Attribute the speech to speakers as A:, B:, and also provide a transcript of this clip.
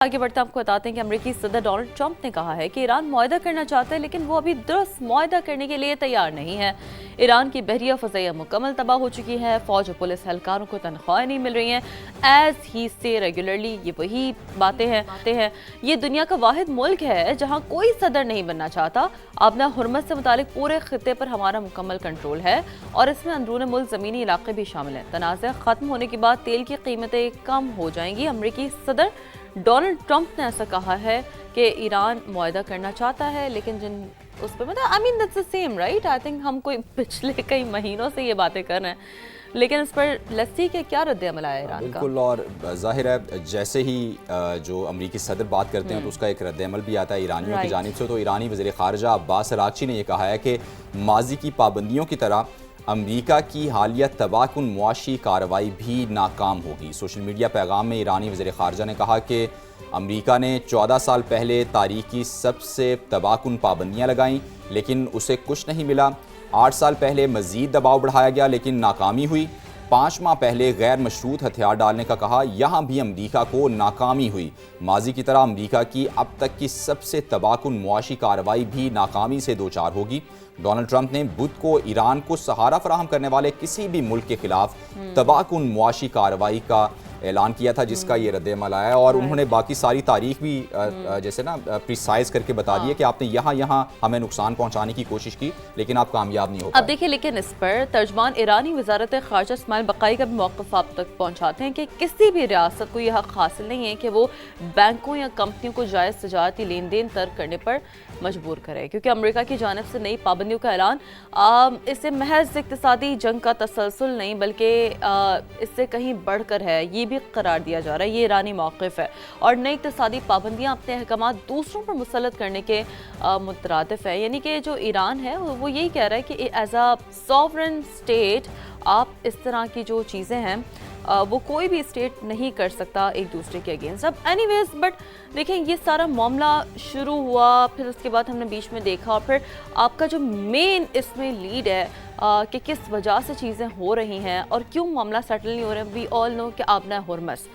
A: आगे बढ़ते आपको बताते हैं कि अमेरिकी सदर डोनाल्ड ट्रंप ने कहा है कि ईरान मुआहदा करना चाहता है, लेकिन वो अभी दुरुस्त मुआहदा करने के लिए तैयार नहीं है। ईरान की बहरिया फ़ज़ाइया मुकम्मल तबाह हो चुकी है, फ़ौज और पुलिस एहलकारों को तनख्वाहें नहीं मिल रही हैं। एज ही से रेगुलरली ये वही बातें हैं। ये दुनिया का वाहिद मुल्क है जहाँ कोई सदर नहीं बनना चाहता। आबना हुर्मस से मुतालिक पूरे खित्ते पर हमारा मुकम्मल कंट्रोल है और इसमें अंदरून मुल्क ज़मीनी इलाके भी शामिल हैं। तनाज़ा ख़त्म होने के बाद तेल की कीमतें कम हो जाएंगी। अमेरिकी सदर डोनाल्ड ट्रंप ने ऐसा कहा है कि ईरान मुआहदा करना चाहता है, लेकिन जिन उस पर मतलब I mean that's the same right. I think हम कोई पिछले कई महीनों से ये बातें कर रहे हैं, लेकिन इस पर लस्सी के क्या रद्द-ए-अमल आया ईरान का?
B: बिल्कुल, और जाहिर है जैसे ही जो अमरीकी सदर बात करते हैं तो उसका एक रद्द-ए-अमल भी आता है ईरानियों की जानिब से। तो ईरानी वज़ीर ख़ारजा अब्बास अराग़ची ने यह कहा है कि माजी की पाबंदियों की तरह अमरीका की हालिया तबाहकुन मुआशी कार्रवाई भी नाकाम होगी। सोशल मीडिया पैगाम में ईरानी वज़ीर ख़ारजा ने कहा कि अमरीका ने 14 साल पहले तारीख की सबसे तबाहकुन पाबंदियाँ लगाईं, लेकिन उसे कुछ नहीं मिला। 8 साल पहले मज़ीद दबाव बढ़ाया गया, लेकिन नाकामी हुई। 5 माह पहले गैर मशरूत हथियार डालने का कहा, यहाँ भी अमरीका को नाकामी हुई। माजी की तरह अमरीका की अब तक की सबसे तबाहकुन मुआशी कार्रवाई भी नाकामी से दो चार होगी। डोनाल्ड ट्रंप ने बुध को ईरान को सहारा फराहम करने वाले किसी भी मुल्क के खिलाफ तबाहकुन मुआशी कार्रवाई का ऐलान किया था, जिसका ये रद्द-ए-अमल आया। और उन्होंने बाकी सारी तारीख भी जैसे ना प्रिसाइज करके बता दी है कि आपने यहाँ हमें नुकसान पहुंचाने की कोशिश की, लेकिन आप कामयाब नहीं हो पाए।
A: अब देखिए, लेकिन इस पर तर्जमान ईरानी वज़ारत ख़ारजा इस्माइल बक़ाई का भी मौक़िफ़ आप तक पहुँचाते हैं कि किसी भी रियासत को यह हक़ हासिल नहीं है कि वो बैंकों या कंपनियों को जायज़ तजारती लेन देन तर्क करने पर मजबूर करे, क्योंकि अमेरिका की जानिब से नई पाबंदियों का ऐलान इससे महज इक़्तिसादी जंग का तसलसल नहीं बल्कि इससे कहीं बढ़कर है, ये भी करार दिया जा रहा है। ये ईरानी मौक़िफ़ है और नई इक़्तिसादी पाबंदियाँ अपने अहकामात दूसरों पर मुसल्लत करने के मुतरादिफ है। यानी कि जो ईरान है वो यही कह रहा है कि एज अ सॉवरेन स्टेट आप इस तरह की जो चीज़ें हैं वो कोई भी स्टेट नहीं कर सकता एक दूसरे के अगेंस्ट। अब एनीवेज, बट देखें ये सारा मामला शुरू हुआ, फिर उसके बाद हमने बीच में देखा, और फिर आपका जो मेन इसमें लीड है कि किस वजह से चीज़ें हो रही हैं और क्यों मामला सेटल नहीं हो रहा है। वी ऑल नो कि आबना हुर्मस